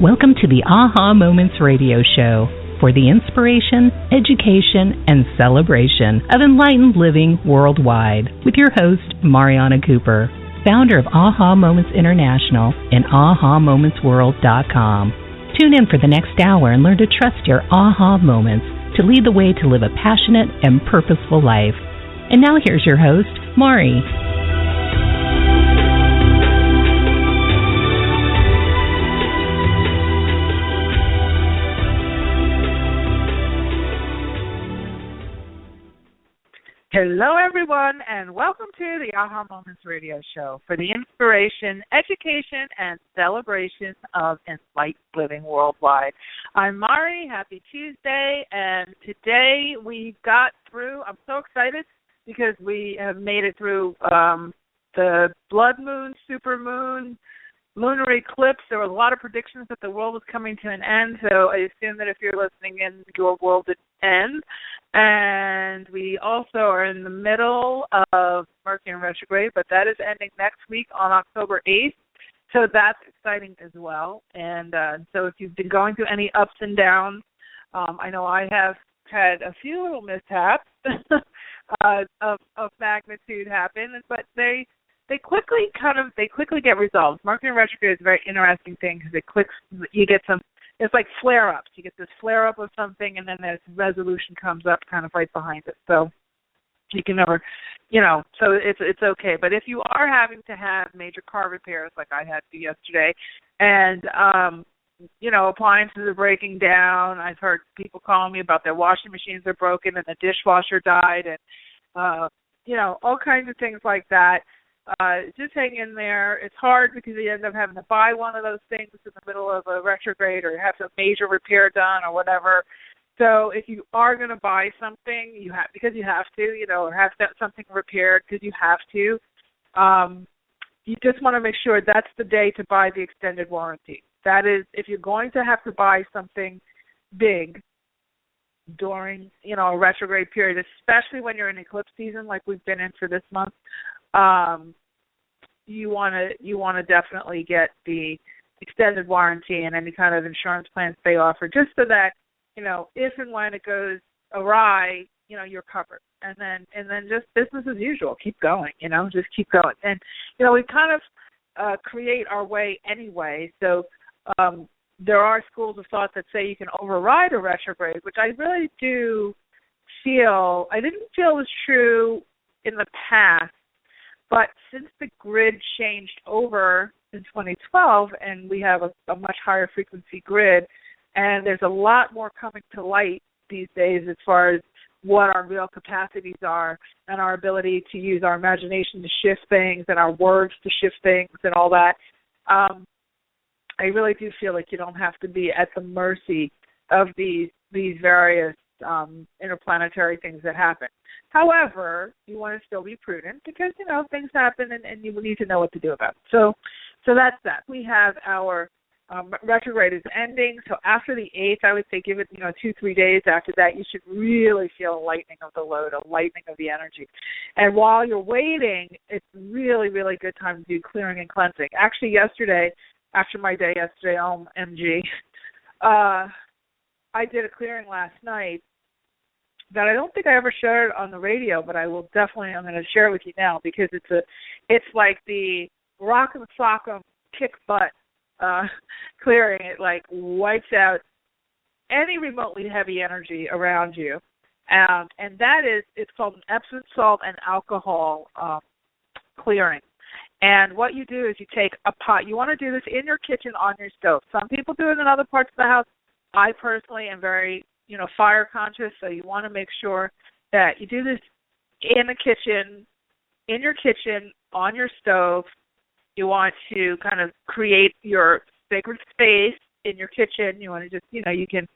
Welcome to the Aha Moments Radio Show for the inspiration, education, and celebration of enlightened living worldwide with your host, Mariana Cooper, founder of Aha Moments International and AhaMomentsWorld.com. Tune in for the next hour and learn to trust your aha moments to lead the way to live a passionate and purposeful life. And now here's your host, Mari. Hello, everyone, and welcome to the Aha Moments Radio Show for the inspiration, education, and celebration of enlightened living worldwide. I'm Mari. Happy Tuesday, and today we got through. I'm so excited because we have made it through the blood moon, super moon, lunar eclipse. There were a lot of predictions that the world was coming to an end, so I assume that if you're listening in, your world did end. And we also are in the middle of Mercury retrograde, but that is ending next week on October 8th, so that's exciting as well. And so if you've been going through any ups and downs, I know I have had a few little mishaps of magnitude happen, but they quickly get resolved. Mercury retrograde is a very interesting thing because you get some. It's like flare-ups. You get this flare-up of something, and then this resolution comes up kind of right behind it. So you can never, so it's okay. But if you are having to have major car repairs like I had to yesterday, and, appliances are breaking down, I've heard people calling me about their washing machines are broken and the dishwasher died and, all kinds of things like that. Just hang in there. It's hard because you end up having to buy one of those things in the middle of a retrograde or have a major repair done or whatever. So if you are going to buy something, because you have to, or have something repaired because you have to, you just want to make sure that's the day to buy the extended warranty. That is, if you're going to have to buy something big during, a retrograde period, especially when you're in eclipse season like we've been in for this month, you want to definitely get the extended warranty and any kind of insurance plans they offer, just so that if and when it goes awry, you're covered. And then just business as usual, keep going. Just keep going. And we kind of create our way anyway. So there are schools of thought that say you can override a retrograde, which I really do feel. I didn't feel was true in the past. But since the grid changed over in 2012 and we have a much higher frequency grid, and there's a lot more coming to light these days as far as what our real capacities are and our ability to use our imagination to shift things and our words to shift things and all that, I really do feel like you don't have to be at the mercy of these various interplanetary things that happen. However, you want to still be prudent because, things happen and you need to know what to do about it. So that's that. We have our retrograde is ending. So after the 8th, I would say give it, 2-3 days after that, you should really feel a lightening of the load, a lightening of the energy. And while you're waiting, it's really, really good time to do clearing and cleansing. Actually, yesterday, after my day yesterday, OMG, I did a clearing last night that I don't think I ever shared on the radio, but I'm going to share it with you now because it's like the Rock'em Sock'em kick butt clearing. It like wipes out any remotely heavy energy around you, and it's called an Epsom salt and alcohol clearing. And what you do is you take a pot. You want to do this in your kitchen on your stove. Some people do it in other parts of the house. I personally am very fire conscious, so you want to make sure that you do this in your kitchen, on your stove. You want to kind of create your sacred space in your kitchen. You want to just, you can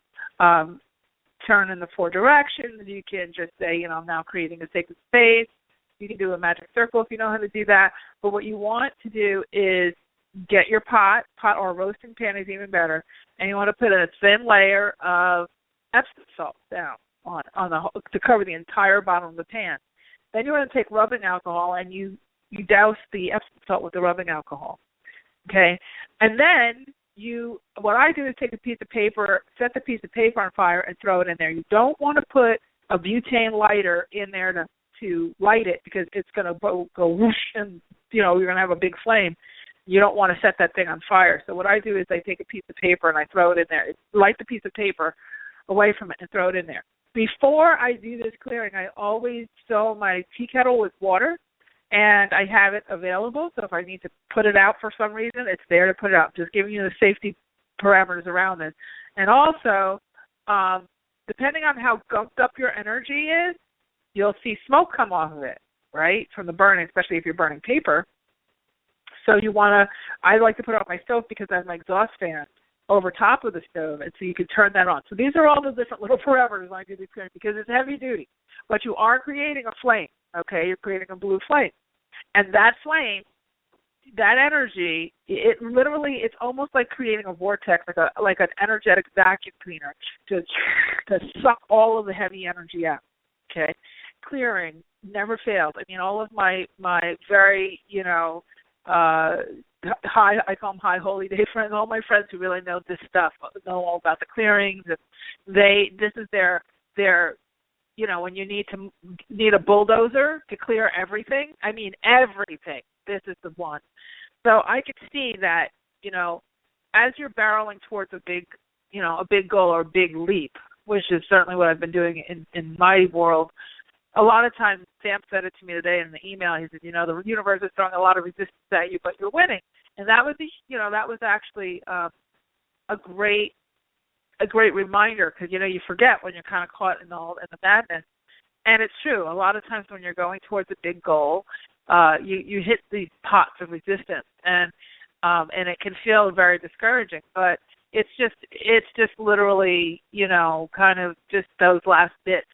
turn in the 4 directions. You can just say, I'm now creating a sacred space. You can do a magic circle if you know how to do that. But what you want to do is get your pot or a roasting pan is even better, and you want to put a thin layer of Epsom salt down to cover the entire bottom of the pan. Then you want to take rubbing alcohol and you douse the Epsom salt with the rubbing alcohol. Okay? And then what I do is take a piece of paper, set the piece of paper on fire, and throw it in there. You don't want to put a butane lighter in there to light it, because it's going to go whoosh, and you're going to have a big flame. You don't want to set that thing on fire. So what I do is I take a piece of paper and I throw it in there. Light the piece of paper away from it and throw it in there. Before I do this clearing, I always fill my tea kettle with water, and I have it available. So if I need to put it out for some reason, it's there to put it out. Just giving you the safety parameters around this. And also, depending on how gunked up your energy is, you'll see smoke come off of it, right, from the burning, especially if you're burning paper. So I like to put it on my stove because I have my exhaust fan over top of the stove, and so you can turn that on. So these are all the different little parameters I do this clearing, because it's heavy duty. But you are creating a flame, okay? You're creating a blue flame. And that flame, that energy, it's almost like creating a vortex, like an energetic vacuum cleaner to suck all of the heavy energy out, okay? Clearing never fails. I mean, all of my very, I call them high holy day friends, all my friends who really know this stuff, know all about the clearings, and this is their when you need a bulldozer to clear everything, I mean everything, this is the one. So I could see that, as you're barreling towards a big goal or a big leap, which is certainly what I've been doing in my world. A lot of times, Sam said it to me today in the email. He said, the universe is throwing a lot of resistance at you, but you're winning. And that was that was actually a great reminder, because you forget when you're kind of caught in the madness. And it's true. A lot of times when you're going towards a big goal, you hit these pots of resistance, and it can feel very discouraging. But it's just literally kind of just those last bits.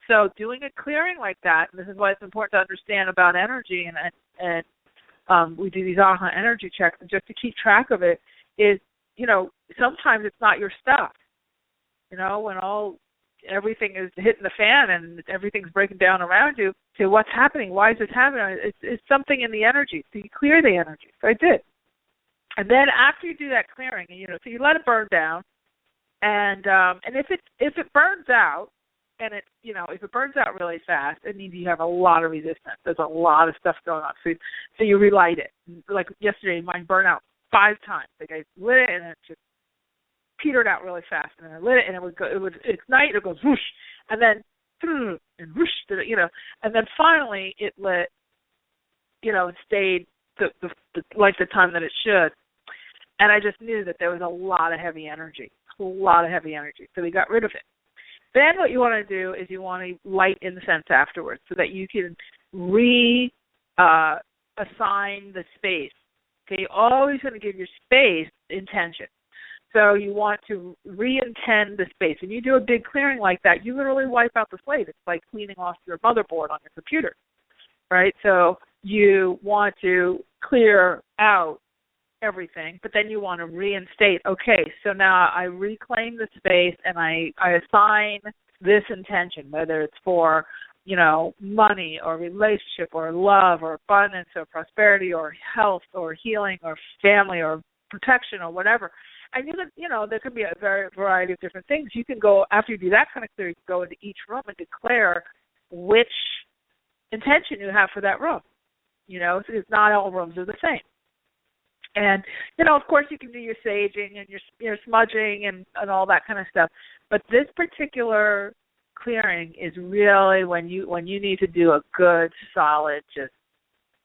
So doing a clearing like that, and this is why it's important to understand about energy, and we do these AHA energy checks, and just to keep track of it is, sometimes it's not your stuff. When everything is hitting the fan and everything's breaking down around you, to what's happening, why is this happening? It's something in the energy. So you clear the energy. So I did. And then after you do that clearing, so you let it burn down, and if it burns out, and if it burns out really fast, it means you have a lot of resistance. There's a lot of stuff going on. So you relight it. Like yesterday, mine burned out 5 times. Like I lit it, and it just petered out really fast. And then I lit it, and it would ignite. It goes whoosh, and then and whoosh, and then finally it lit, and stayed like the time that it should. And I just knew that there was a lot of heavy energy. So we got rid of it. Then what you want to do is you want to light incense afterwards, so that you can assign the space. Okay, you're always going to give your space intention. So you want to re-intend the space. When you do a big clearing like that, you literally wipe out the slate. It's like cleaning off your motherboard on your computer, right? So you want to clear out everything, but then you want to reinstate, okay, so now I reclaim the space and I assign this intention, whether it's for, money or relationship or love or abundance or prosperity or health or healing or family or protection or whatever. And there could be a variety of different things. You can go, after you do that kind of clearing, you go into each room and declare which intention you have for that room. It's not all rooms are the same. And, of course, you can do your saging and your smudging and all that kind of stuff. But this particular clearing is really when you need to do a good, solid, just,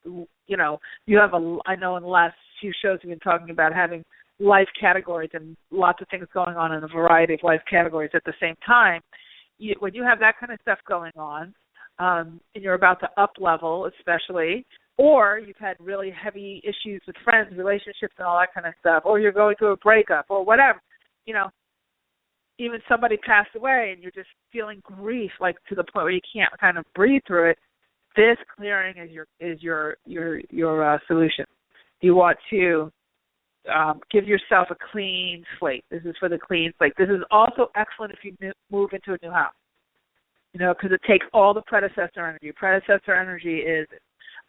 you have I know in the last few shows we've been talking about having life categories and lots of things going on in a variety of life categories at the same time. When you have that kind of stuff going on, and you're about to up level, especially, or you've had really heavy issues with friends, relationships, and all that kind of stuff, or you're going through a breakup or whatever, even somebody passed away and you're just feeling grief, like to the point where you can't kind of breathe through it. This clearing is your solution. You want to give yourself a clean slate. This is for the clean slate. This is also excellent if you move into a new house, because it takes all the predecessor energy. Predecessor energy is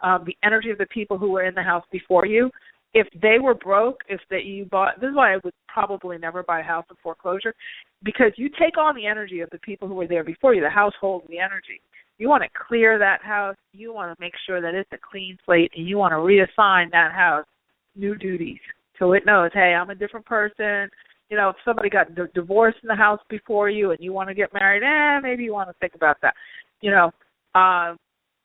the energy of the people who were in the house before you, if they were broke, you bought, this is why I would probably never buy a house in foreclosure, because you take on the energy of the people who were there before you, the household, the energy. You want to clear that house. You want to make sure that it's a clean slate, and you want to reassign that house new duties so it knows, hey, I'm a different person. You know, if somebody got divorced in the house before you and you want to get married, maybe you want to think about that. You know,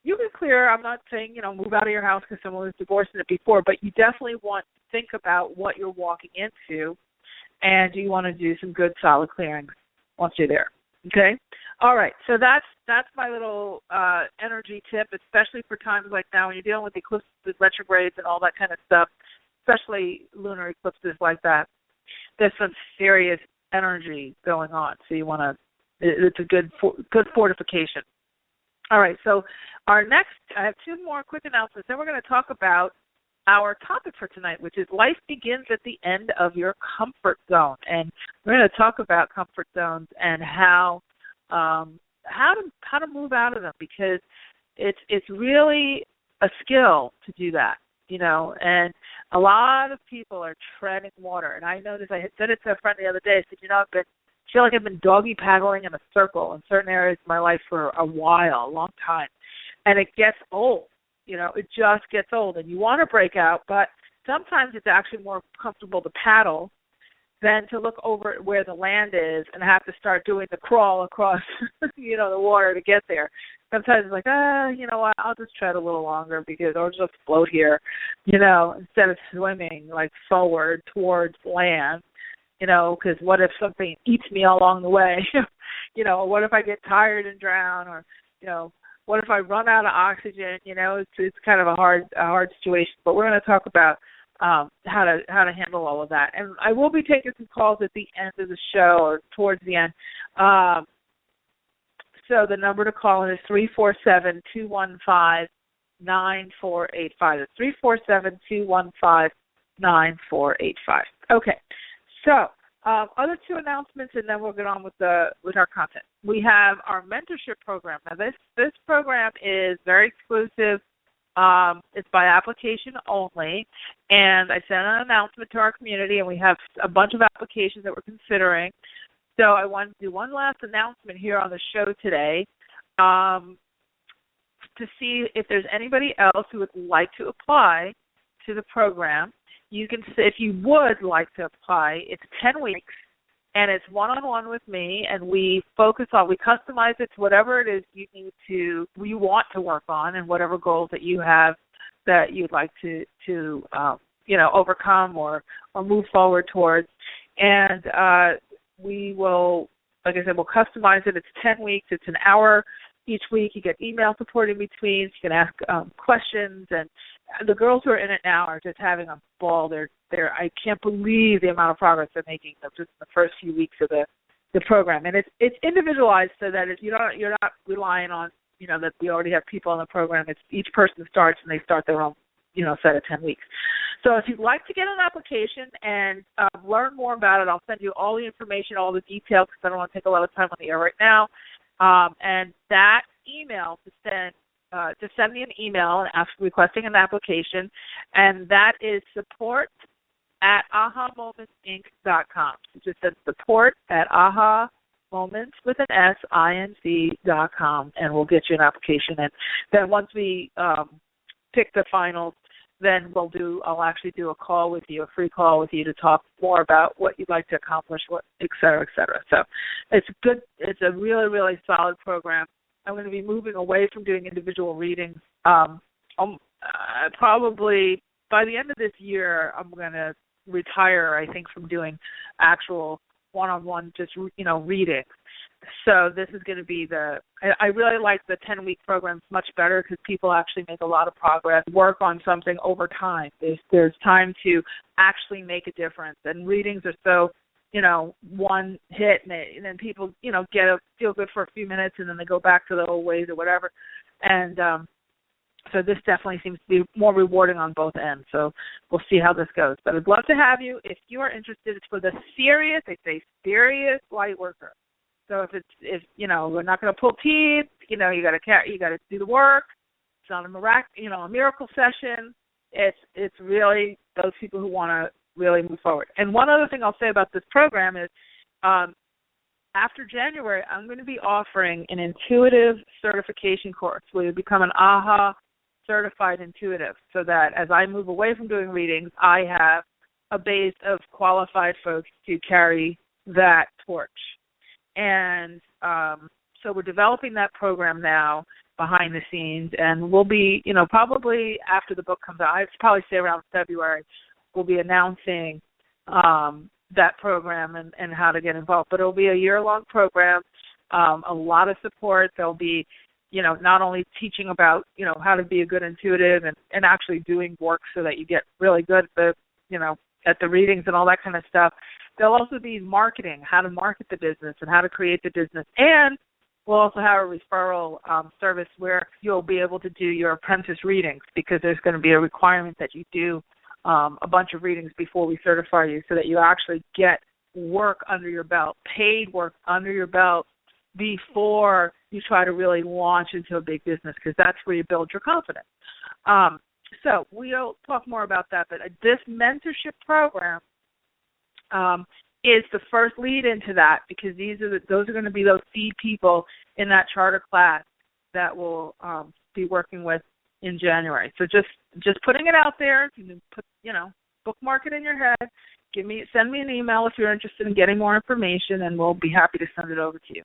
you can clear. I'm not saying, you know, move out of your house because someone was divorced in it before, but you definitely want to think about what you're walking into, and you want to do some good, solid clearing once you're there. Okay? All right. So that's my little energy tip, especially for times like now when you're dealing with eclipses, retrogrades, and all that kind of stuff, especially lunar eclipses like that. There's some serious energy going on, so you want to. It's a good fortification. All right, so I have two more quick announcements. Then we're going to talk about our topic for tonight, which is life begins at the end of your comfort zone, and we're going to talk about comfort zones and how to move out of them, because it's really a skill to do that. You know, and a lot of people are treading water. And I noticed, I had said it to a friend the other day, I said, you know, I feel like I've been doggy paddling in a circle in certain areas of my life for a while, a long time. And it gets old. You know, it just gets old. And you want to break out, but sometimes it's actually more comfortable to paddle than to look over at where the land is and have to start doing the crawl across, you know, the water to get there. Sometimes it's like, you know what, I'll just tread a little longer or just float here, you know, instead of swimming like forward towards land, you know, because what if something eats me along the way? You know, what if I get tired and drown, or, you know, what if I run out of oxygen? You know, it's kind of a hard situation. But we're going to talk about how to handle all of that. And I will be taking some calls at the end of the show or towards the end. So the number to call is 347-215-9485. It's 347-215-9485. Okay. So other two announcements, and then we'll get on with our content. We have our mentorship program. Now this program is very exclusive. It's by application only, and I sent an announcement to our community, and we have a bunch of applications that we're considering. So I wanted to do one last announcement here on the show today to see if there's anybody else who would like to apply to the program. You can, if you would like to apply, it's 10 weeks, and it's one-on-one with me, and we customize it to whatever it is you want to work on, and whatever goals that you have that you'd like to overcome or move forward towards. And we will, like I said, we'll customize it. It's 10 weeks. It's an hour each week. You get email support in between. You can ask questions, and the girls who are in it now are just having a ball. I can't believe the amount of progress they're making just in the first few weeks of the program. And it's individualized, so that you're not relying on, you know, that we already have people in the program. It's each person starts and they start their own, you know, set of 10 weeks. So if you'd like to get an application and learn more about it, I'll send you all the information, all the details, because I don't want to take a lot of time on the air right now. And that email to send me an email and requesting an application, and that is support@ahamomentsinc.com. So just said support@ahamoments.com, and we'll get you an application. And then once we pick the finals, then I'll actually do a call with you, a free call with you, to talk more about what you'd like to accomplish, et cetera, et cetera. So it's a really, really solid program. I'm going to be moving away from doing individual readings. Probably by the end of this year, I'm going to retire, I think, from doing actual one-on-one, just, you know, readings. So this is going to be I really like the 10-week programs much better, because people actually make a lot of progress, work on something over time. There's time to actually make a difference. And readings are so, you know, one hit, and then people, you know, feel good for a few minutes, and then they go back to the old ways or whatever. And so this definitely seems to be more rewarding on both ends. So we'll see how this goes. But I'd love to have you. If you are interested, it's for the serious light worker. So if you know, we're not going to pull teeth, you know, you got to do the work. It's not a miracle session. it's really those people who want to really move forward. And one other thing I'll say about this program is after January, I'm going to be offering an intuitive certification course where you become an AHA certified intuitive, so that as I move away from doing readings, I have a base of qualified folks to carry that torch. And so we're developing that program now behind the scenes, and we'll be, probably after the book comes out, I'd probably say around February, we'll be announcing that program and how to get involved. But it'll be a year-long program, a lot of support. There'll be not only teaching about, how to be a good intuitive and actually doing work so that you get really good at the readings and all that kind of stuff. There'll also be marketing, how to market the business and how to create the business. And we'll also have a referral service where you'll be able to do your apprentice readings, because there's going to be a requirement that you do a bunch of readings before we certify you, so that you actually get work under your belt, paid work under your belt, before you try to really launch into a big business, because that's where you build your confidence. So we'll talk more about that, but this mentorship program is the first lead into that, because those are going to be those seed people in that charter class that we'll be working with in January. So just putting it out there. You can put, bookmark it in your head. Send me an email if you're interested in getting more information, and we'll be happy to send it over to you.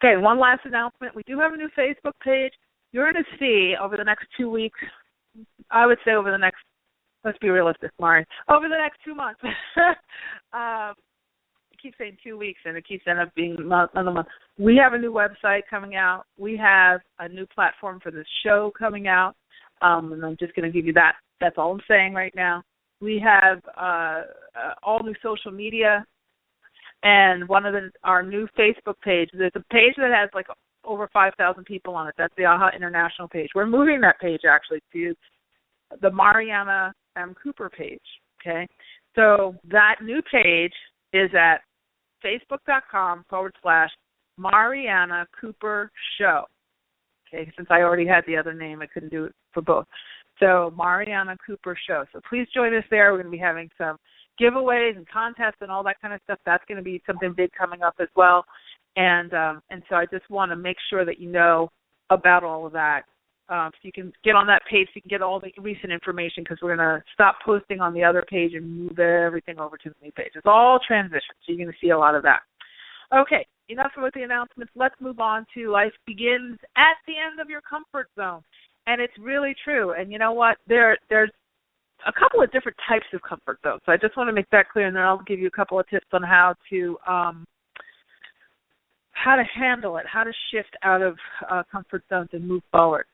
Okay, one last announcement. We do have a new Facebook page. You're going to see over the next 2 weeks, I would say over the next, let's be realistic, Mari, over the next 2 months. I keep saying 2 weeks, and it keeps ending up being another month. We have a new website coming out. We have a new platform for the show coming out, and I'm just going to give you that. That's all I'm saying right now. We have all new social media, and our new Facebook page. There's a page that has like over 5,000 people on it. That's the AHA International page. We're moving that page actually to the Mariana M. Cooper page. Okay, so that new page is at facebook.com/Mariana Cooper Show. Okay, since I already had the other name, I couldn't do it for both. So Mariana Cooper Show. So please join us there. We're going to be having some giveaways and contests and all that kind of stuff. That's going to be something big coming up as well. And so I just want to make sure that you know about all of that. So you can get on that page so you can get all the recent information, because we're going to stop posting on the other page and move everything over to the new page. It's all transition, so you're going to see a lot of that. Okay, enough with the announcements. Let's move on to life begins at the end of your comfort zone. And it's really true. And you know what? There's a couple of different types of comfort zones. So I just want to make that clear, and then I'll give you a couple of tips on how to handle it, how to shift out of comfort zones and move forward.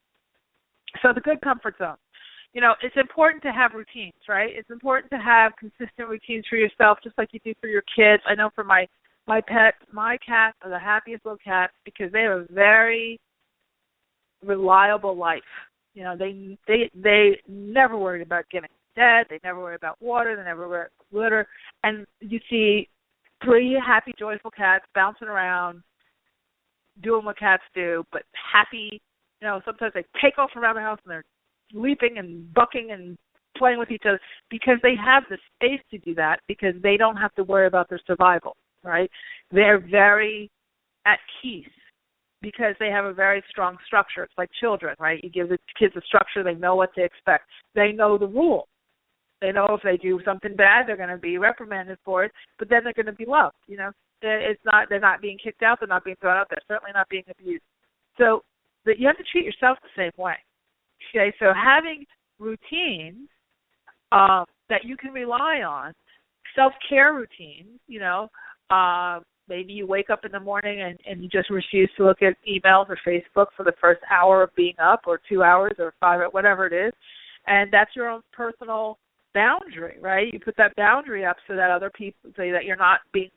So the good comfort zone. It's important to have routines, right? It's important to have consistent routines for yourself, just like you do for your kids. I know for my pets, my cats are the happiest little cats, because they have a very reliable life. They never worried about getting dead. They never worry about water. They never worry about litter. And you see 3 happy, joyful cats bouncing around, doing what cats do, but happy. Sometimes they take off around the house and they're leaping and bucking and playing with each other, because they have the space to do that, because they don't have to worry about their survival, right? They're very at peace, because they have a very strong structure. It's like children, right? You give the kids a structure, they know what to expect. They know the rules. They know if they do something bad, they're going to be reprimanded for it, but then they're going to be loved. They're not being kicked out, they're not being thrown out, they're certainly not being abused. So that you have to treat yourself the same way. Okay, so having routines that you can rely on, self-care routines, maybe you wake up in the morning and you just refuse to look at emails or Facebook for the first hour of being up, or 2 hours or 5, or whatever it is. And that's your own personal boundary, right? You put that boundary up so that other people say that you're not being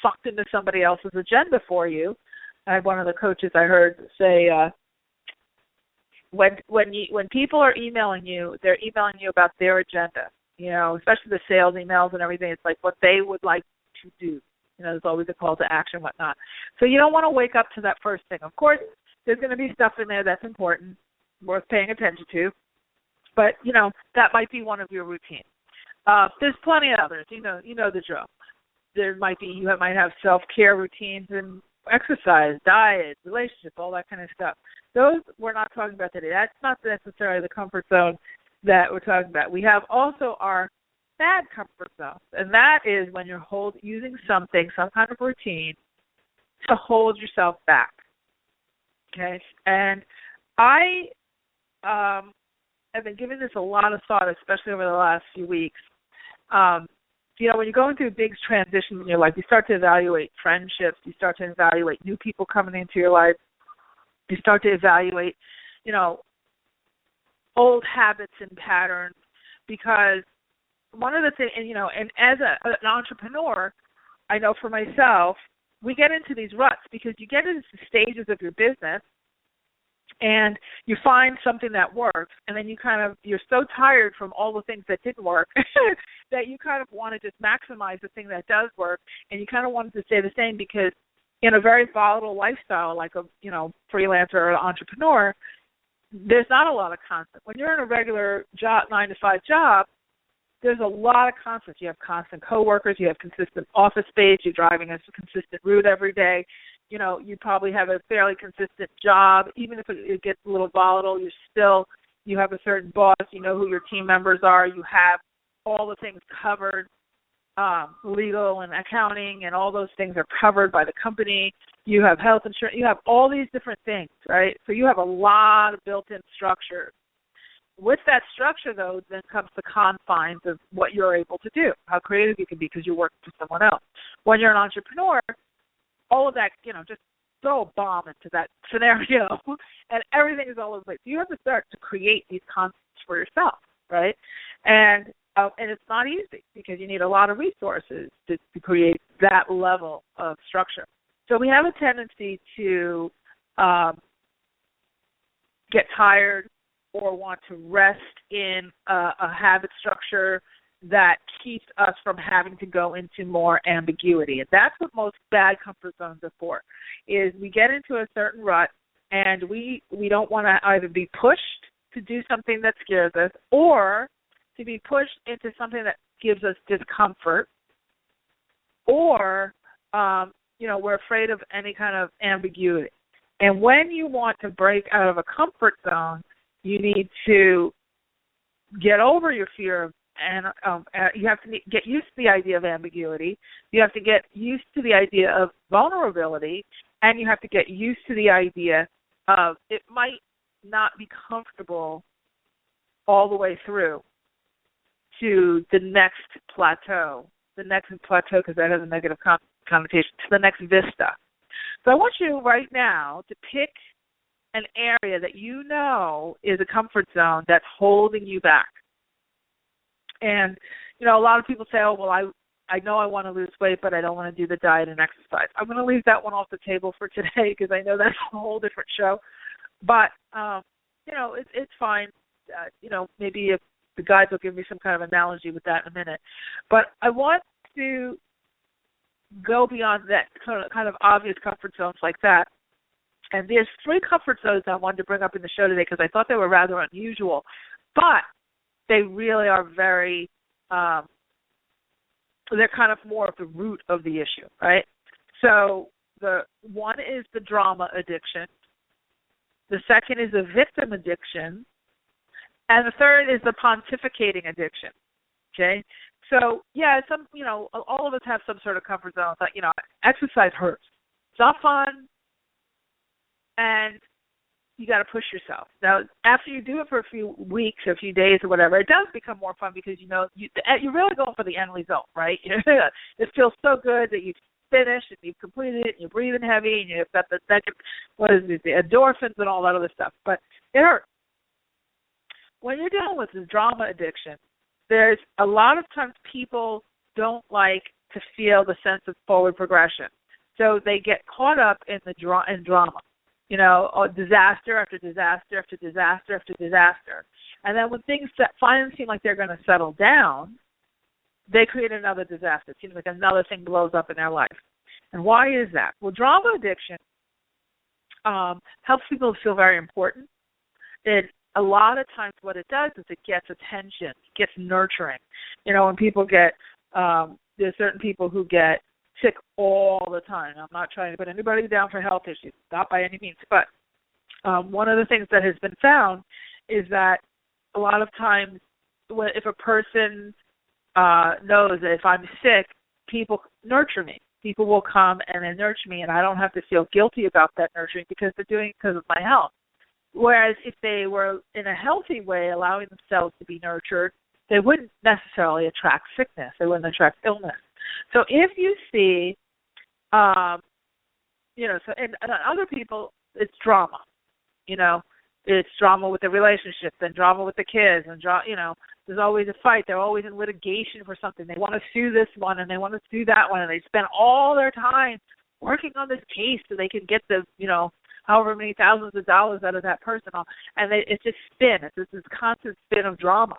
sucked into somebody else's agenda for you. I had one of the coaches I heard say, when people are emailing you, they're emailing you about their agenda, especially the sales emails and everything. It's like what they would like to do. There's always a call to action, whatnot. So you don't want to wake up to that first thing. Of course, there's going to be stuff in there that's important, worth paying attention to. But, that might be one of your routines. There's plenty of others. You know the drill. You might have self-care routines and exercise, diet, relationship, all that kind of stuff. Those we're not talking about today. That's not necessarily the comfort zone that we're talking about. We have also our bad comfort zone, and that is when you're using some kind of routine to hold yourself back. Okay? And I have been giving this a lot of thought, especially over the last few weeks. When you're going through big transitions in your life, you start to evaluate friendships, you start to evaluate new people coming into your life, you start to evaluate, old habits and patterns, because one of the things, and as an entrepreneur, I know for myself, we get into these ruts because you get into the stages of your business and you find something that works, and then you're so tired from all the things that didn't work that you kind of want to just maximize the thing that does work, and you kind of want it to stay the same, because in a very volatile lifestyle like a freelancer or an entrepreneur, there's not a lot of constant. When you're in a regular job, 9-to-5 job, there's a lot of constants. You have constant coworkers, you have consistent office space, you're driving a consistent route every day. You probably have a fairly consistent job. Even if it gets a little volatile, you have a certain boss, you know who your team members are, you have all the things covered, legal and accounting and all those things are covered by the company. You have health insurance, you have all these different things, right? So you have a lot of built-in structure. With that structure, though, then comes the confines of what you're able to do, how creative you can be because you're working for someone else. When you're an entrepreneur, all of that, just throw a bomb into that scenario, and everything is all over the place. You have to start to create these concepts for yourself, right? And it's not easy because you need a lot of resources to create that level of structure. So we have a tendency to get tired or want to rest in a habit structure that keeps us from having to go into more ambiguity. And that's what most bad comfort zones are for, is we get into a certain rut and we don't want to either be pushed to do something that scares us or to be pushed into something that gives us discomfort, or, we're afraid of any kind of ambiguity. And when you want to break out of a comfort zone, you need to get over your fear of, and you have to get used to the idea of ambiguity. You have to get used to the idea of vulnerability, and you have to get used to the idea of it might not be comfortable all the way through to the next plateau because that has a negative connotation, to the next vista. So I want you right now to pick an area that you know is a comfort zone that's holding you back. And, a lot of people say, oh, well, I know I want to lose weight, but I don't want to do the diet and exercise. I'm going to leave that one off the table for today because I know that's a whole different show. But, it's fine. Maybe if the guys will give me some kind of analogy with that in a minute. But I want to go beyond that kind of obvious comfort zones like that. And there's 3 comfort zones I wanted to bring up in the show today because I thought they were rather unusual. But they really are very, they're kind of more of the root of the issue, right? So the one is the drama addiction. The second is the victim addiction. And the third is the pontificating addiction, okay? So, yeah, all of us have some sort of comfort zone. But, exercise hurts. It's not fun, and you got to push yourself. Now, after you do it for a few weeks or a few days or whatever, it does become more fun because, you're really going for the end result, right? It feels so good that you've finished and you've completed it and you're breathing heavy and you've got the endorphins and all that other stuff. But it hurts. When you're dealing with the drama addiction, there's a lot of times people don't like to feel the sense of forward progression. So they get caught up in drama. Disaster after disaster after disaster after disaster. And then when things finally seem like they're going to settle down, they create another disaster. It seems like another thing blows up in their life. And why is that? Well, drama addiction helps people feel very important. It a lot of times what it does is it gets attention, gets nurturing. You know, when people get, there's certain people who get sick all the time. I'm not trying to put anybody down for health issues, not by any means, but one of the things that has been found is that a lot of times if a person knows that if I'm sick, people nurture me. People will come and they nurture me, and I don't have to feel guilty about that nurturing because they're doing it because of my health. Whereas if they were in a healthy way, allowing themselves to be nurtured, they wouldn't necessarily attract sickness. They wouldn't attract illness. So if you see, you know, so and other people, it's drama. You know, it's drama with the relationship, and drama with the kids, and you know, there's always a fight. They're always in litigation for something. They want to sue this one, and they want to sue that one, and they spend all their time working on this case so they can get the, you know, however many thousands of dollars out of that person. And it's just spin. It's this constant spin of drama,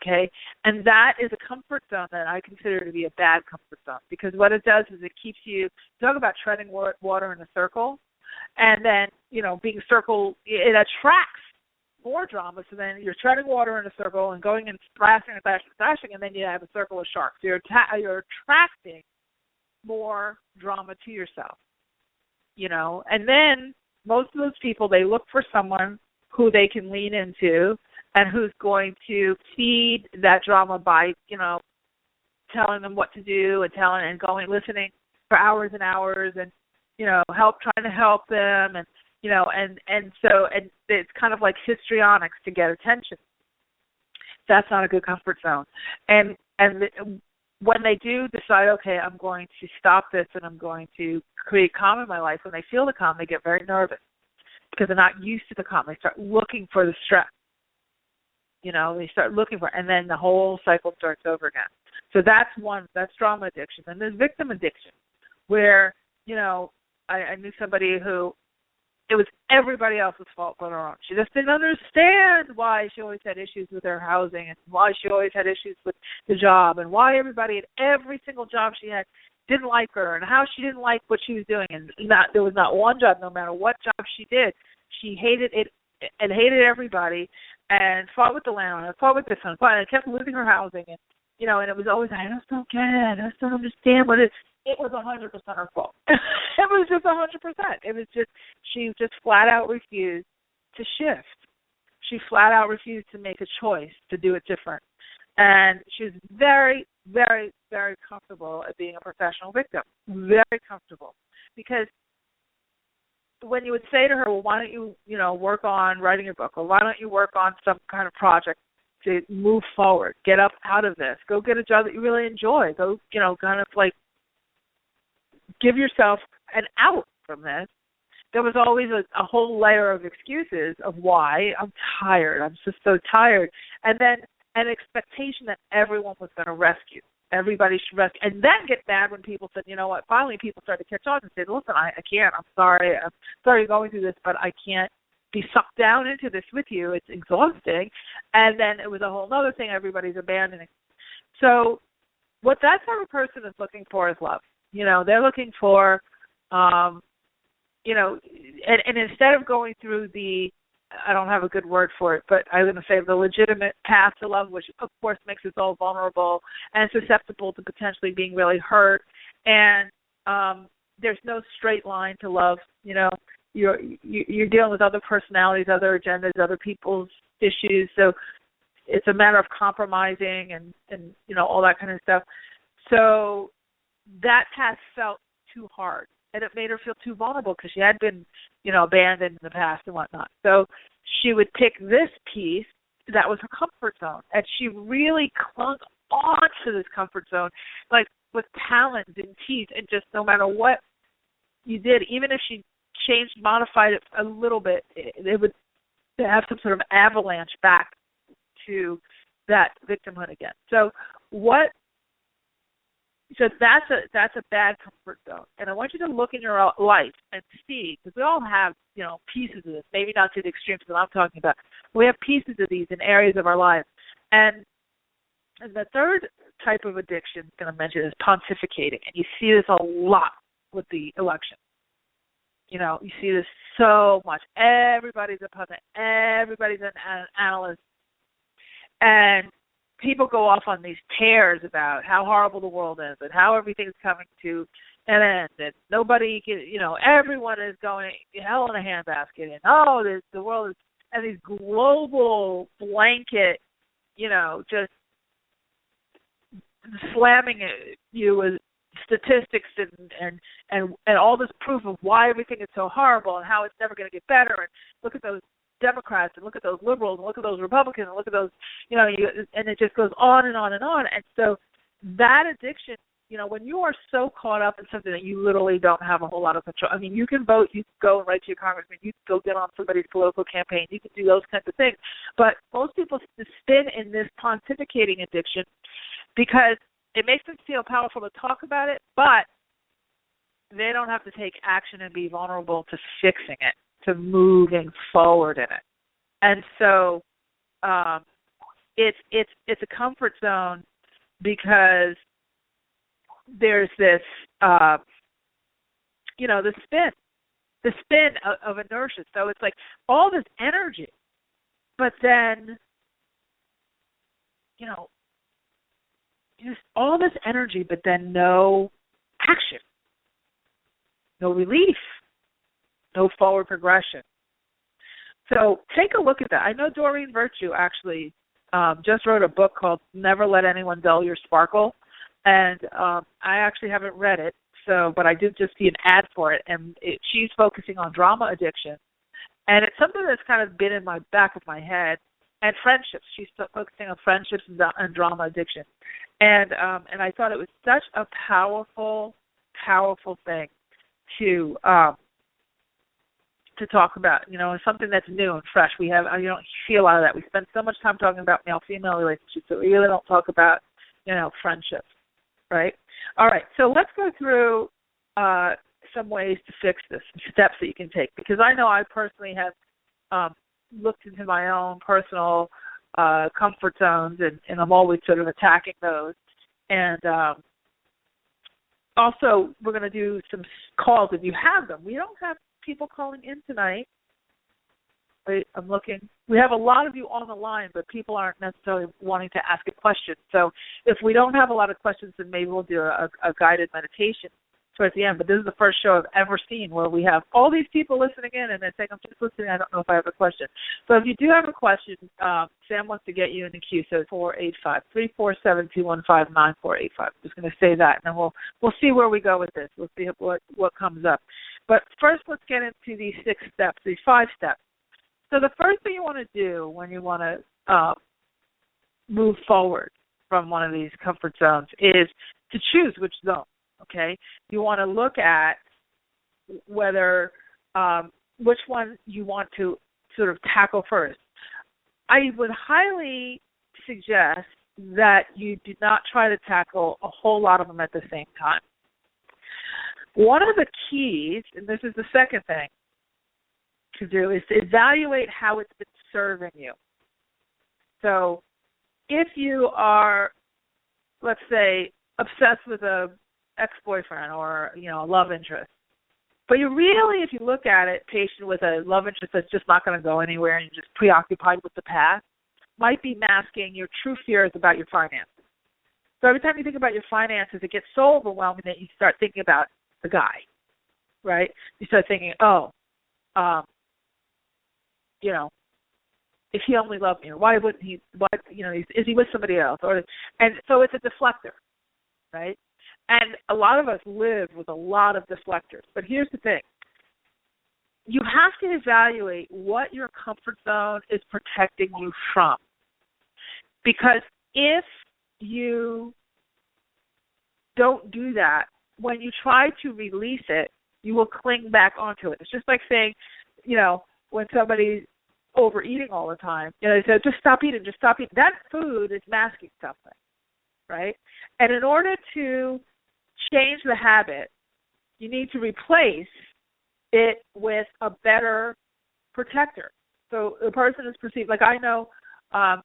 okay? And that is a comfort zone that I consider to be a bad comfort zone, because what it does is it keeps you, talk about treading water in a circle, and then, you know, being circle, it attracts more drama. So then you're treading water in a circle and going and splashing and splashing, and then you have a circle of sharks. So you're attracting more drama to yourself, you know. And then most of those people, they look for someone who they can lean into and who's going to feed that drama by, you know, telling them what to do and listening for hours and hours, and, you know, trying to help them, and, you know, and it's kind of like histrionics to get attention. That's not a good comfort zone. And when they do decide, okay, I'm going to stop this and I'm going to create calm in my life, when they feel the calm, they get very nervous because they're not used to the calm. They start looking for the stress. You know, they start looking for it, and then the whole cycle starts over again. So that's drama addiction. And there's victim addiction, where, you know, I knew somebody who, it was everybody else's fault but her own. She just didn't understand why she always had issues with her housing, and why she always had issues with the job, and why everybody at every single job she had didn't like her, and how she didn't like what she was doing. And there was not one job, no matter what job she did, she hated it and hated everybody, and fought with the landlord, fought with this one, and kept losing her housing. And, you know, and it was always, I just don't get it. I just don't understand what it is. It was 100% her fault. It was just 100%. It was just, she just flat out refused to shift. She flat out refused to make a choice to do it different. And she was very, very, very comfortable at being a professional victim. Very comfortable. Because when you would say to her, well, why don't you, you know, work on writing your book, or why don't you work on some kind of project to move forward, get up out of this, go get a job that you really enjoy, go, you know, kind of like give yourself an out from this, there was always a whole layer of excuses of why. I'm tired. I'm just so tired. And then an expectation that everyone was going to rescue. Everybody should rescue. And then get mad when people said, you know what, finally people started to catch on and said, listen, I can't. I'm sorry you're going through this, but I can't be sucked down into this with you. It's exhausting. And then it was a whole other thing everybody's abandoning. So what that type of person is looking for is love. You know, they're looking for, you know, and instead of going through the, I don't have a good word for it, but I'm going to say the legitimate path to love, which of course makes us all vulnerable and susceptible to potentially being really hurt. And there's no straight line to love. You know, you're dealing with other personalities, other agendas, other people's issues. So it's a matter of compromising and you know, all that kind of stuff. So that path felt too hard, and it made her feel too vulnerable because she had been, you know, abandoned in the past and whatnot. So she would pick this piece that was her comfort zone, and she really clung on to this comfort zone, like with talons and teeth, and just no matter what you did, even if she changed, modified it a little bit, it would have some sort of avalanche back to that victimhood again. So that's a bad comfort zone. And I want you to look in your life and see, because we all have, you know, pieces of this, maybe not to the extremes that I'm talking about. We have pieces of these in areas of our lives. And the third type of addiction I'm going to mention is pontificating. And you see this a lot with the election. You see this so much. Everybody's a pundit. Everybody's an analyst. And people go off on these tears about how horrible the world is and how everything's coming to an end. And nobody can, everyone is going hell in a handbasket. And, the world is, and these global blanket, just slamming you with statistics and all this proof of why everything is so horrible and how it's never going to get better. And look at those Democrats and look at those liberals and look at those Republicans and look at those, and it just goes on and on and on. And so that addiction, when you are so caught up in something that you literally don't have a whole lot of control. I mean, you can vote, you can go and write to your congressman, you can go get on somebody's political campaign, you can do those kinds of things. But most people spin in this pontificating addiction because it makes them feel powerful to talk about it, but they don't have to take action and be vulnerable to fixing it, to moving forward in it. And so it's a comfort zone because there's this, the spin of inertia. So it's like all this energy, but then, just all this energy, but then no action, no relief, no forward progression. So take a look at that. I know Doreen Virtue actually just wrote a book called Never Let Anyone Dull Your Sparkle, and I actually haven't read it, but I did just see an ad for it, and she's focusing on drama addiction, and it's something that's kind of been in my back of my head, and friendships. She's focusing on friendships and drama addiction, and I thought it was such a powerful thing to talk about, something that's new and fresh. We don't see a lot of that. We spend so much time talking about male-female relationships that we really don't talk about, friendships, right? All right, so let's go through some ways to fix this, some steps that you can take, because I know I personally have looked into my own personal comfort zones, and I'm always sort of attacking those. And also, we're going to do some calls if you have them. We don't have people calling in tonight. Wait, I'm looking. We have a lot of you on the line, but people aren't necessarily wanting to ask a question. So if we don't have a lot of questions, then maybe we'll do a guided meditation towards the end. But this is the first show I've ever seen where we have all these people listening in, and they're saying, I'm just listening, I don't know if I have a question. So if you do have a question, Sam wants to get you in the queue, so 485-347-215-9485. Just going to say that, and then we'll see where we go with this. We'll see what comes up. But first, let's get into these 5 steps. So the first thing you want to do when you want to move forward from one of these comfort zones is to choose which zone, okay? You want to look at whether which one you want to sort of tackle first. I would highly suggest that you do not try to tackle a whole lot of them at the same time. One of the keys, and this is the second thing to do, is to evaluate how it's been serving you. So if you are, let's say, obsessed with a ex-boyfriend or, a love interest, but you really, if you look at it, patient with a love interest that's just not going to go anywhere and you're just preoccupied with the past, might be masking your true fears about your finances. So every time you think about your finances, it gets so overwhelming that you start thinking about the guy, right? You start thinking, if he only loved me, or why wouldn't he? Is he with somebody else? And so it's a deflector, right? And a lot of us live with a lot of deflectors. But here's the thing: you have to evaluate what your comfort zone is protecting you from, because if you don't do that, when you try to release it, you will cling back onto it. It's just like saying, when somebody's overeating all the time, they say, just stop eating. That food is masking something, right? And in order to change the habit, you need to replace it with a better protector. So the person is perceived, like I know, I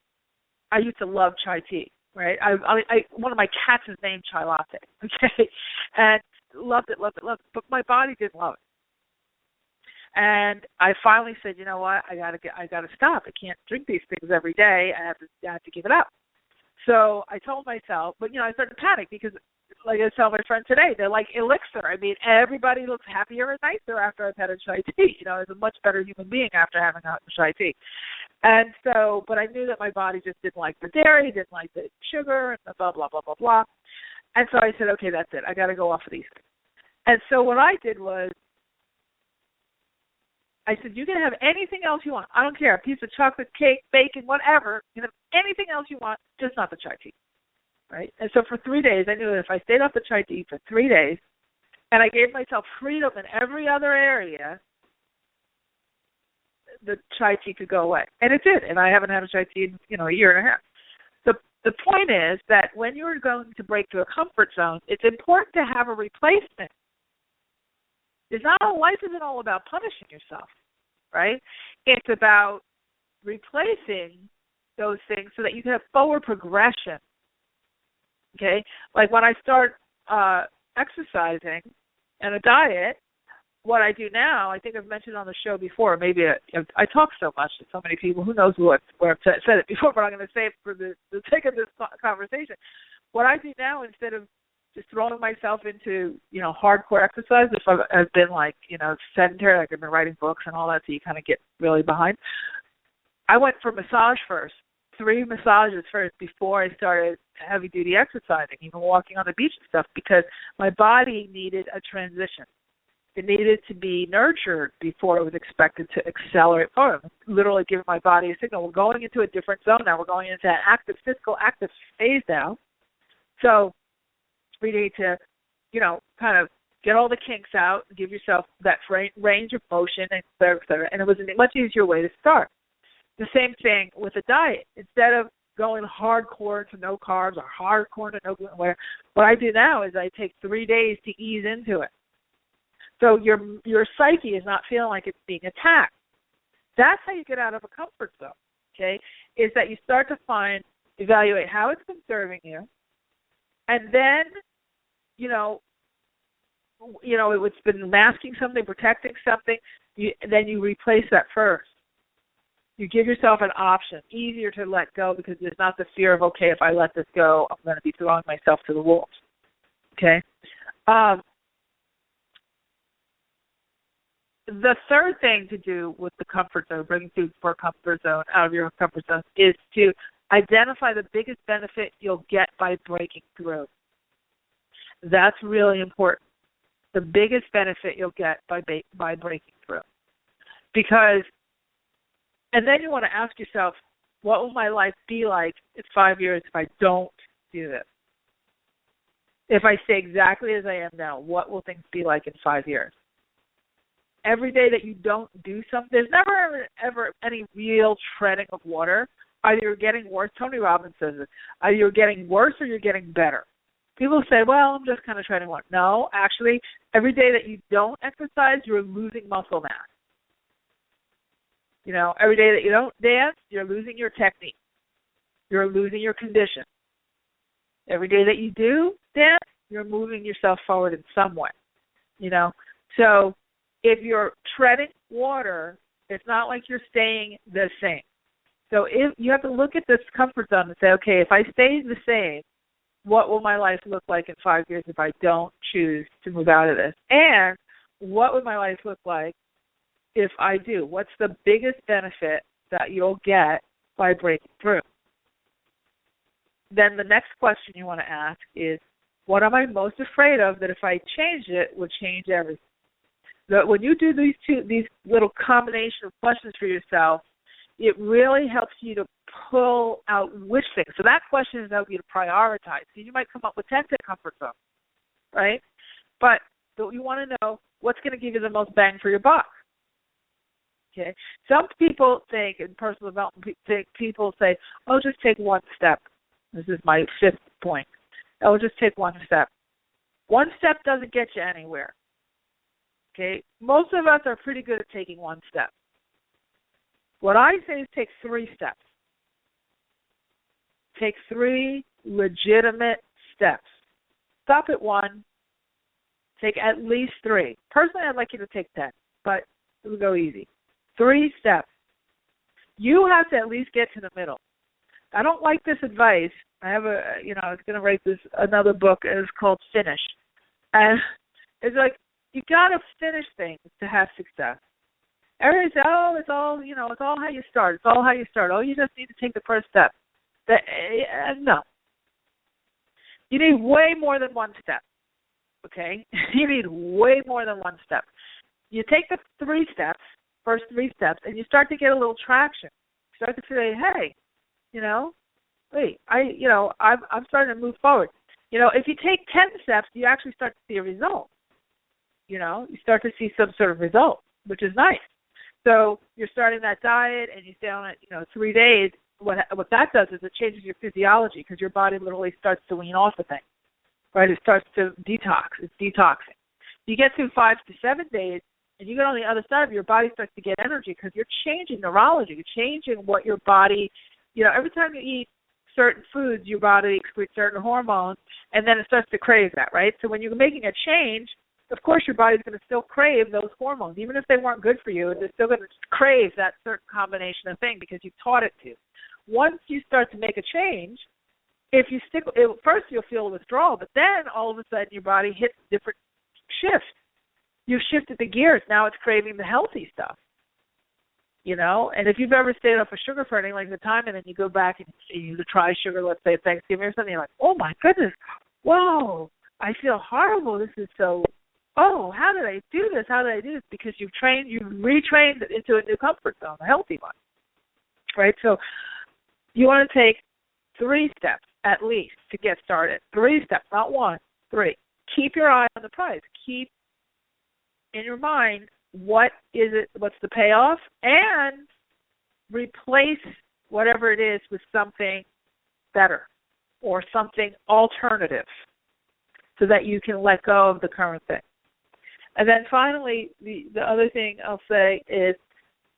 used to love chai tea, right? One of my cats is named Chai Latte, okay? And loved it, but my body didn't love it. And I finally said, you know what, I gotta stop. I can't drink these things every day. I have to give it up. So I told myself, but I started to panic because, like I tell my friends today, they're like elixir. I mean, everybody looks happier and nicer after I've had a chai tea. I was a much better human being after having a chai tea. And so, but I knew that my body just didn't like the dairy, didn't like the sugar, and the blah, blah, blah, blah, blah. And so I said, okay, that's it. I got to go off of these things. And so what I did was, I said, you can have anything else you want. I don't care, a piece of chocolate cake, bacon, whatever. You can have anything else you want, just not the chai tea, right? And so for 3 days, I knew that if I stayed off the chai tea for 3 days, and I gave myself freedom in every other area, the chai tea could go away. And it did, and I haven't had a chai tea in, a year and a half. The point is that when you're going to break through a comfort zone, it's important to have a replacement. Life isn't all about punishing yourself, right? It's about replacing those things so that you can have forward progression, okay? Like when I start exercising and a diet, what I do now, I think I've mentioned on the show before, maybe I talk so much to so many people, who knows where I've said it before, but I'm going to say it for the sake of this conversation. What I do now, instead of just throwing myself into, hardcore exercise, if I've been sedentary, like I've been writing books and all that, so you kind of get really behind, I went for massage first, 3 massages first before I started heavy-duty exercising, even walking on the beach and stuff, because my body needed a transition. It needed to be nurtured before it was expected to accelerate forward. Literally giving my body a signal. We're going into a different zone now. We're going into an physical active phase now. So we need to, kind of get all the kinks out and give yourself that range of motion, et cetera. And it was a much easier way to start. The same thing with a diet. Instead of going hardcore to no carbs or hardcore to no gluten, what I do now is I take 3 days to ease into it. So your psyche is not feeling like it's being attacked. That's how you get out of a comfort zone, okay, is that you start to evaluate how it's been serving you, and then, it's been masking something, protecting something, then you replace that first. You give yourself an option, easier to let go because there's not the fear of, okay, if I let this go, I'm going to be throwing myself to the wolves, okay? The third thing to do with the comfort zone, bringing food for a comfort zone out of your comfort zone, is to identify the biggest benefit you'll get by breaking through. That's really important. The biggest benefit you'll get by breaking through. And then you want to ask yourself, what will my life be like in 5 years if I don't do this? If I stay exactly as I am now, what will things be like in 5 years? Every day that you don't do something, there's never, ever any real treading of water. Either you're getting worse, Tony Robbins says it, either you're getting worse or you're getting better. People say, well, I'm just kind of treading water. No, actually, every day that you don't exercise, you're losing muscle mass. Every day that you don't dance, you're losing your technique. You're losing your condition. Every day that you do dance, you're moving yourself forward in some way. So if you're treading water, it's not like you're staying the same. So if you have to look at this comfort zone and say, okay, if I stay the same, what will my life look like in 5 years if I don't choose to move out of this? And what would my life look like if I do? What's the biggest benefit that you'll get by breaking through? Then the next question you want to ask is, what am I most afraid of that if I changed it would change everything? When you do these little combination of questions for yourself, it really helps you to pull out which things. So that question is helping you to prioritize. So you might come up with 10 comfort zones, right? But you want to know what's going to give you the most bang for your buck. Okay. Some people think in personal development, people say, "Oh, just take one step." This is my 5th point. "Oh, just take one step." One step doesn't get you anywhere. Okay. Most of us are pretty good at taking one step. What I say is take 3 steps. Take 3 legitimate steps. Stop at 1. Take at least 3. Personally, I'd like you to take 10, but We'll go easy. 3 steps. You have to at least get to the middle. I don't like this advice. I have I was going to write another book, and it's called Finish. And it's like, you got to finish things to have success. Everybody says, it's all how you start. It's all how you start. Oh, you just need to take the first step. No. You need way more than one step, okay? You need way more than one step. You take the first 3 steps, and you start to get a little traction. You start to say, hey, I'm starting to move forward. If you take 10 steps, you actually start to see a result. You start to see some sort of result, which is nice. So you're starting that diet, and you stay on it, 3 days. What that does is it changes your physiology, because your body literally starts to wean off of things, right? It starts to detox. It's detoxing. You get through 5 to 7 days, and you get on the other side of your body starts to get energy, because you're changing neurology. You're changing what your body, every time you eat certain foods, your body excretes certain hormones, and then it starts to crave that, right? So when you're making a change, of course your body's going to still crave those hormones. Even if they weren't good for you, they're still going to crave that certain combination of thing because you've taught it to. Once you start to make a change, if you stick, first you'll feel a withdrawal, but then all of a sudden your body hits a different shift. You've shifted the gears. Now it's craving the healthy stuff. And if you've ever stayed off of sugar for any length of time, and then you go back and you try sugar, let's say at Thanksgiving or something, you're like, oh my goodness, whoa, I feel horrible. This is so, how did I do this? How did I do this? Because you've retrained it into a new comfort zone, a healthy one, right? So you want to take 3 steps at least to get started. 3 steps, not 1, 3. Keep your eye on the prize. Keep in your mind what's the payoff, and replace whatever it is with something better or something alternative so that you can let go of the current thing. And then finally, the other thing I'll say is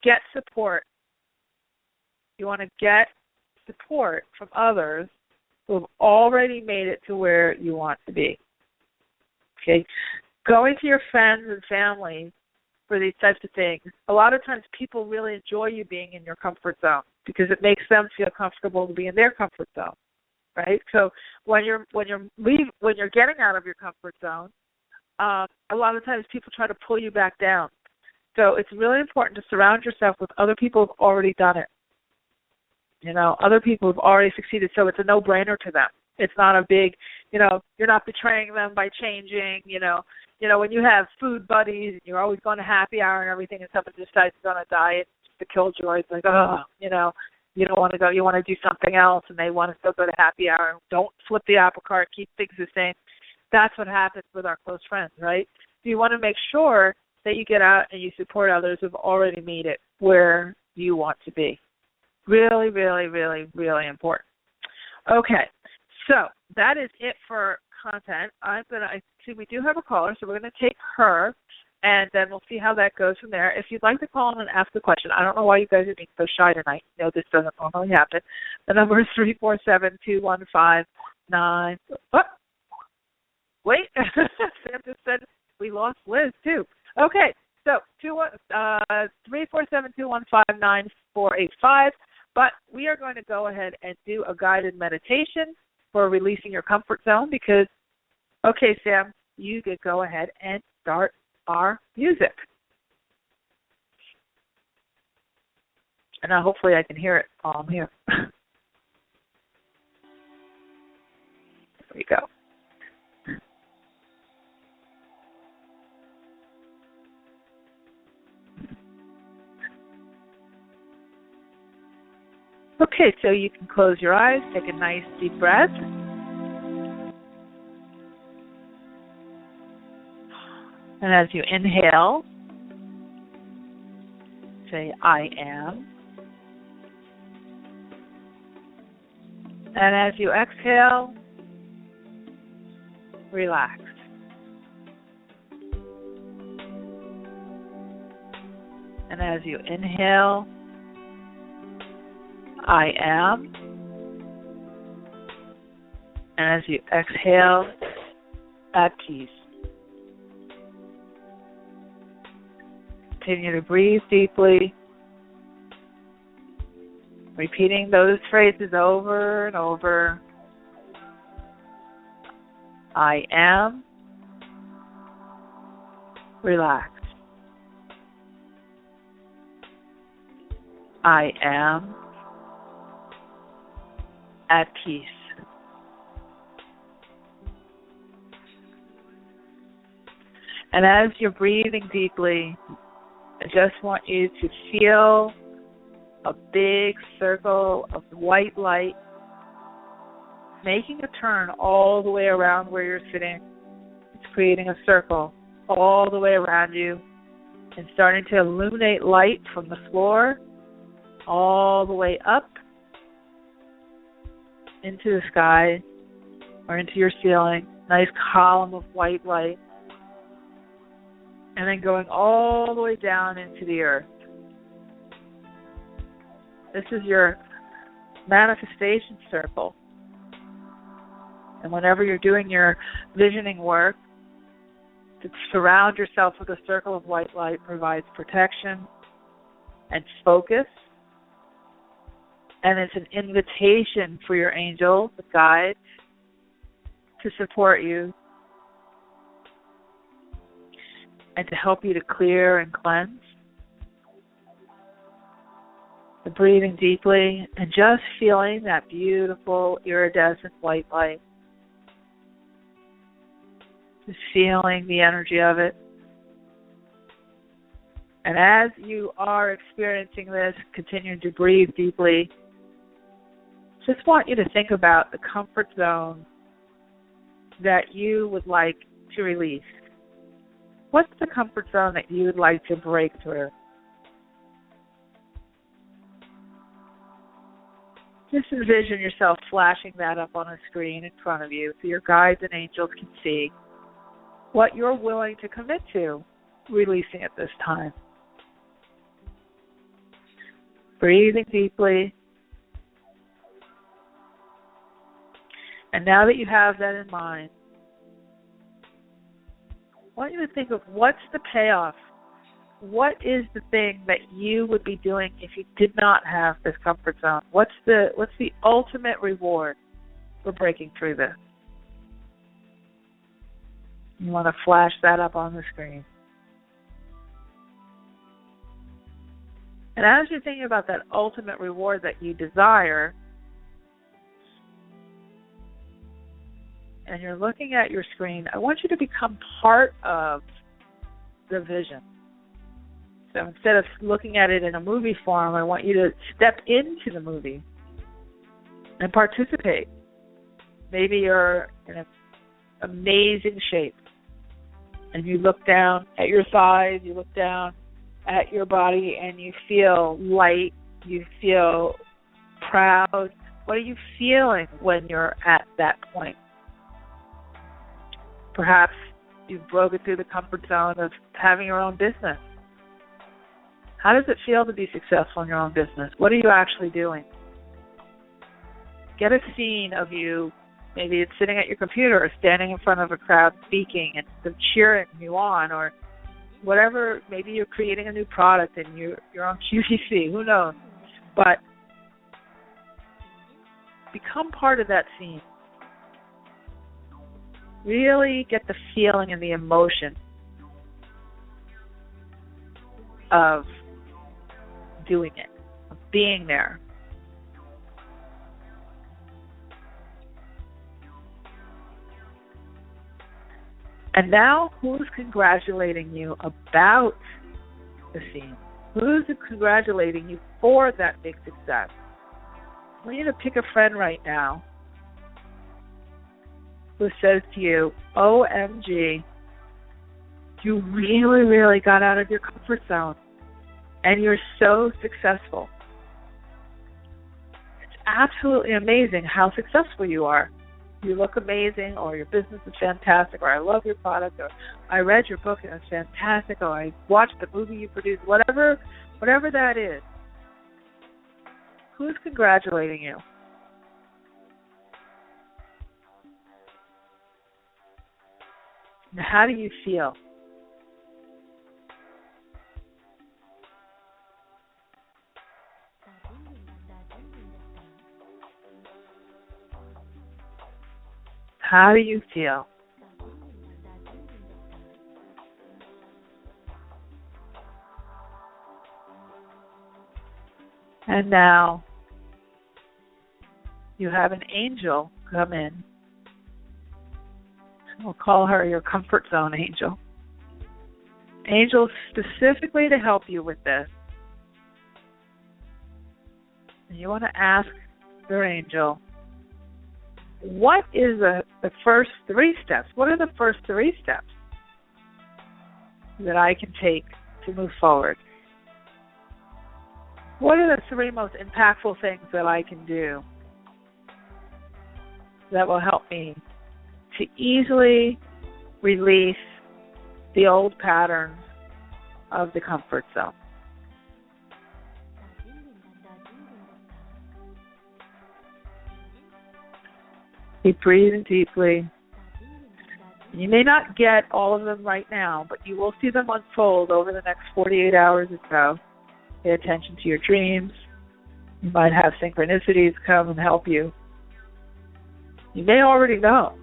get support. You want to get support from others who have already made it to where you want to be. Okay? Going to your friends and family for these types of things, a lot of times people really enjoy you being in your comfort zone because it makes them feel comfortable to be in their comfort zone, right? So when you're getting out of your comfort zone, a lot of times people try to pull you back down. So it's really important to surround yourself with other people who've already done it. Other people who've already succeeded, so it's a no-brainer to them. It's not a big, you're not betraying them by changing, when you have food buddies and you're always going to happy hour and everything, and someone decides to go on a diet just to kill joy, it's like, you don't want to go, you want to do something else, and they want to still go to happy hour. Don't flip the apple cart, keep things the same. That's what happens with our close friends, right? So you want to make sure that you get out and you support others who've already made it where you want to be. Really, really, really, really important. Okay, so that is it for content. I see we do have a caller, so we're going to take her, and then we'll see how that goes from there. If you'd like to call in and ask a question, I don't know why you guys are being so shy tonight. This doesn't normally happen. The number is 347-215-9. Wait, Sam just said we lost Liz too. Okay, so 347-215-9485. But we are going to go ahead and do a guided meditation for releasing your comfort zone because, okay, Sam, you could go ahead and start our music. And hopefully I can hear it while I'm here. There we go. Okay, so you can close your eyes, take a nice deep breath. And as you inhale, say, I am. And as you exhale, relax. And as you inhale, I am. And as you exhale, at peace. continue to breathe deeply, repeating those phrases over and over. I am relaxed. I am at peace. And as you're breathing deeply, I just want you to feel a big circle of white light making a turn all the way around where you're sitting. It's creating a circle all the way around you and starting to illuminate light from the floor all the way up into the sky or into your ceiling. Nice column of white light. And then going all the way down into the earth. This is your manifestation circle. And whenever you're doing your visioning work, to surround yourself with a circle of white light provides protection and focus. And it's an invitation for your angels, the guides, to support you and to help you to clear and cleanse. The breathing deeply and just feeling that beautiful iridescent white light. Just feeling the energy of it. And as you are experiencing this, continuing to breathe deeply, just want you to think about the comfort zone that you would like to release. What's the comfort zone that you would like to break through? Just envision yourself flashing that up on a screen in front of you so your guides and angels can see what you're willing to commit to releasing at this time. Breathing deeply. And now that you have that in mind, I want you to think of what's the payoff. What is the thing that you would be doing if you did not have this comfort zone? What's the ultimate reward for breaking through this? You want to flash that up on the screen. And as you're thinking about that ultimate reward that you desire, and you're looking at your screen, I want you to become part of the vision. So instead of looking at it in a movie form, I want you to step into the movie and participate. Maybe you're in an amazing shape, and you look down at your thighs, you look down at your body, and you feel light, you feel proud. What are you feeling when you're at that point? Perhaps you've broken through the comfort zone of having your own business. How does it feel to be successful in your own business? What are you actually doing? Get a scene of you, maybe it's sitting at your computer or standing in front of a crowd speaking and them cheering you on, or whatever. Maybe you're creating a new product and you're on QVC, who knows? But become part of that scene. Really get the feeling and the emotion of doing it, of being there. And now, who's congratulating you about the scene? Who's congratulating you for that big success? I want you to pick a friend right now who says to you, OMG, you really, really got out of your comfort zone, and you're so successful. It's absolutely amazing how successful you are. You look amazing, or your business is fantastic, or I love your product, or I read your book and it's fantastic, or I watched the movie you produced, whatever that is. Who's congratulating you? Now, how do you feel? How do you feel? And now you have an angel come in. We'll call her your comfort zone angel. Angel specifically to help you with this. And you want to ask your angel, what is the first 3 steps? What are the first 3 steps that I can take to move forward? What are the 3 most impactful things that I can do that will help me to easily release the old patterns of the comfort zone? Keep breathing deeply. You may not get all of them right now, but you will see them unfold over the next 48 hours or so. Pay attention to your dreams. You might have synchronicities come and help you. You may already know.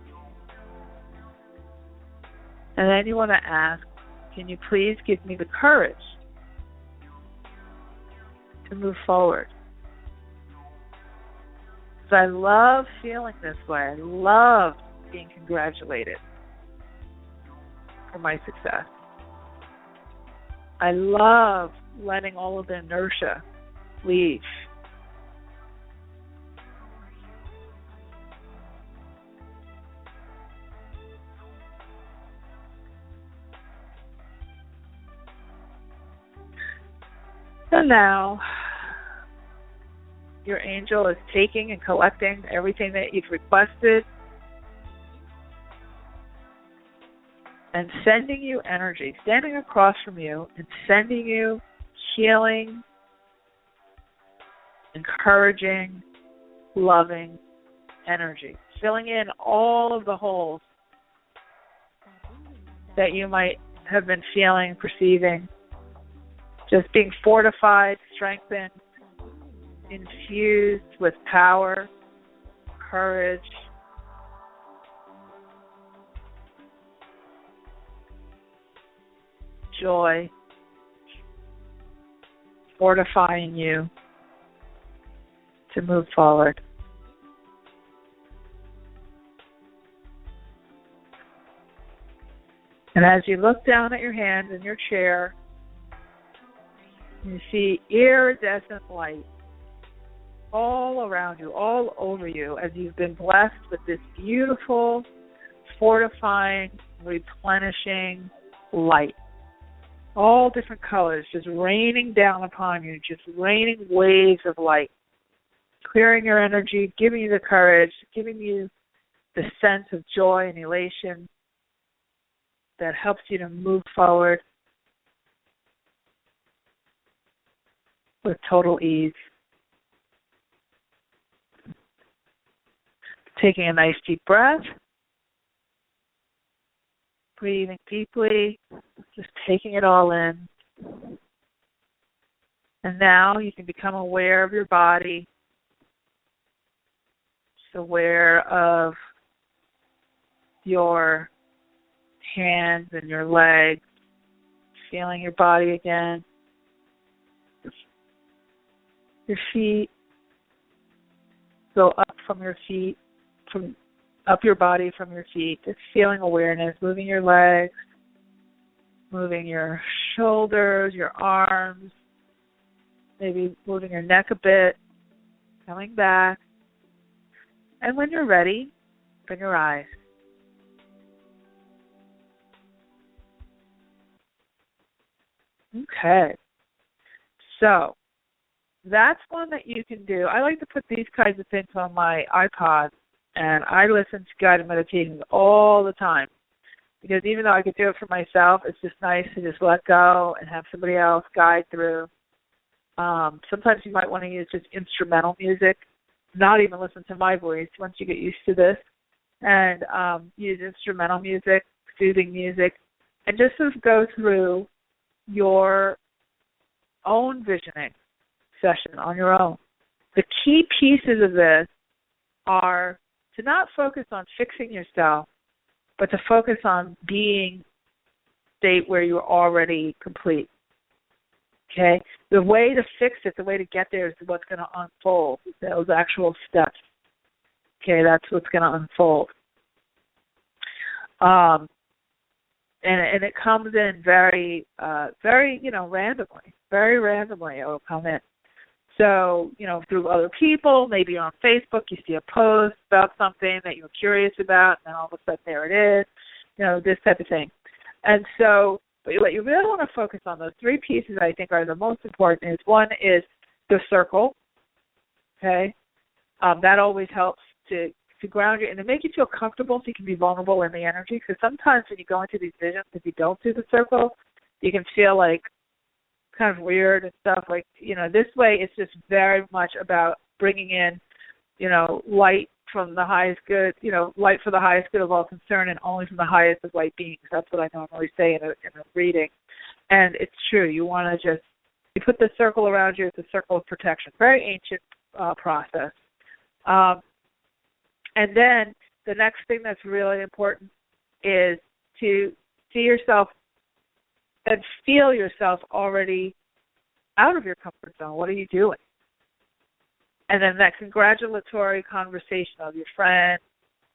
And then you want to ask, can you please give me the courage to move forward? Because I love feeling this way. I love being congratulated for my success. I love letting all of the inertia leave. And now, your angel is taking and collecting everything that you've requested and sending you energy, standing across from you and sending you healing, encouraging, loving energy, filling in all of the holes that you might have been feeling, perceiving, just being fortified, strengthened, infused with power, courage, joy, fortifying you to move forward. And as you look down at your hands in your chair, you see iridescent light all around you, all over you, as you've been blessed with this beautiful, fortifying, replenishing light. All different colors just raining down upon you, just raining waves of light, clearing your energy, giving you the courage, giving you the sense of joy and elation that helps you to move forward with total ease. Taking a nice deep breath, breathing deeply, just taking it all in. And now you can become aware of your body, just aware of your hands and your legs, feeling your body again. Your feet, go up from your feet, from up your body from your feet, just feeling awareness, moving your legs, moving your shoulders, your arms, maybe moving your neck a bit, coming back. And when you're ready, open your eyes. Okay. So, that's one that you can do. I like to put these kinds of things on my iPod, and I listen to guided meditations all the time. Because even though I could do it for myself, it's just nice to just let go and have somebody else guide through. Sometimes you might want to use just instrumental music, not even listen to my voice once you get used to this, and use instrumental music, soothing music, and just sort of go through your own visioning session on your own. The key pieces of this are to not focus on fixing yourself, but to focus on being state where you're already complete. Okay? The way to fix it, the way to get there is what's going to unfold, those actual steps. Okay, that's what's going to unfold. And it comes in very, randomly. Very randomly it will come in. So, through other people, maybe you're on Facebook, you see a post about something that you're curious about, and then all of a sudden there it is, this type of thing. And so what you really want to focus on, those three pieces I think are the most important, is one is the circle, okay? That always helps to ground you and to make you feel comfortable so you can be vulnerable in the energy, because sometimes when you go into these visions, if you don't do the circle, you can feel like kind of weird and stuff. Like, this way it's just very much about bringing in, light from the highest good, light for the highest good of all concern and only from the highest of light beings. That's what I normally say in a reading. And it's true. You want to you put the circle around you. It's a circle of protection. Very ancient process. And then the next thing that's really important is to see yourself and feel yourself already out of your comfort zone. What are you doing? And then that congratulatory conversation of your friend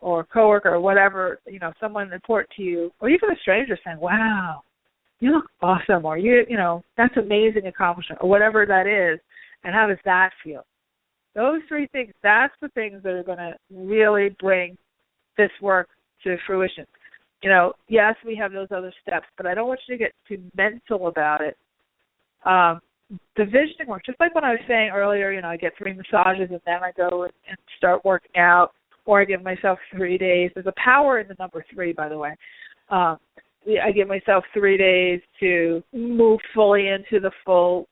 or coworker or whatever, someone important to you, or even a stranger saying, wow, you look awesome, or that's amazing accomplishment, or whatever that is, and how does that feel? Those three things, that's the things that are going to really bring this work to fruition. Yes, we have those other steps, but I don't want you to get too mental about it. The visioning work, just like when I was saying earlier, I get 3 massages and then I go and start working out, or I give myself 3 days. There's a power in the number 3, by the way. I give myself 3 days to move fully into the full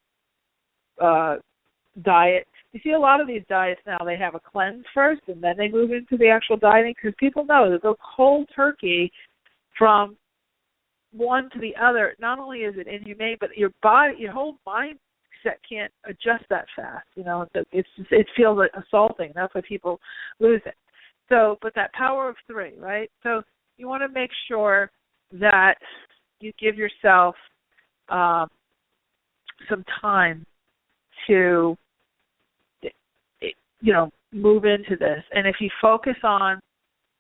diet. You see, a lot of these diets now, they have a cleanse first and then they move into the actual dieting, because people know that go cold turkey from one to the other. Not only is it inhumane, but your body, your whole mindset can't adjust that fast. It feels assaulting. That's why people lose it. So, but that power of 3, right? So you want to make sure that you give yourself some time to move into this. And if you focus on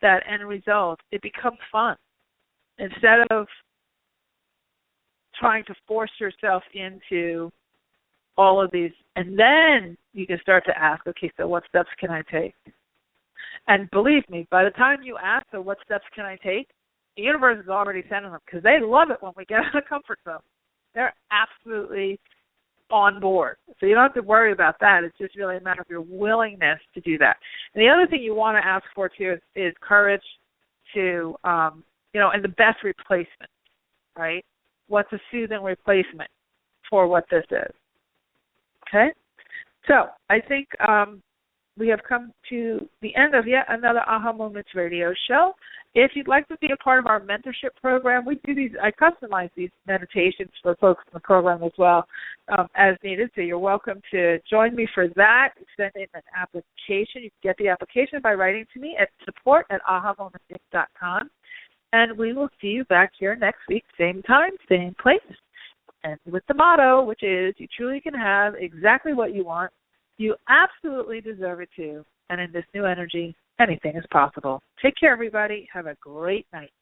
that end result, it becomes fun. Instead of trying to force yourself into all of these, and then you can start to ask, okay, so what steps can I take? And believe me, by the time you ask, so what steps can I take, the universe is already sending them, because they love it when we get out of comfort zone. They're absolutely on board. So you don't have to worry about that. It's just really a matter of your willingness to do that. And the other thing you want to ask for, too, is courage to, and the best replacement, right? What's a soothing replacement for what this is? Okay? So I think we have come to the end of yet another Aha Moments radio show. If you'd like to be a part of our mentorship program, we do these. I customize these meditations for folks in the program as well as needed. So you're welcome to join me for that. Send in an application. You can get the application by writing to me at support@ahamomentsinc.com. And we will see you back here next week, same time, same place. And with the motto, which is, you truly can have exactly what you want. You absolutely deserve it too. And in this new energy, anything is possible. Take care, everybody. Have a great night.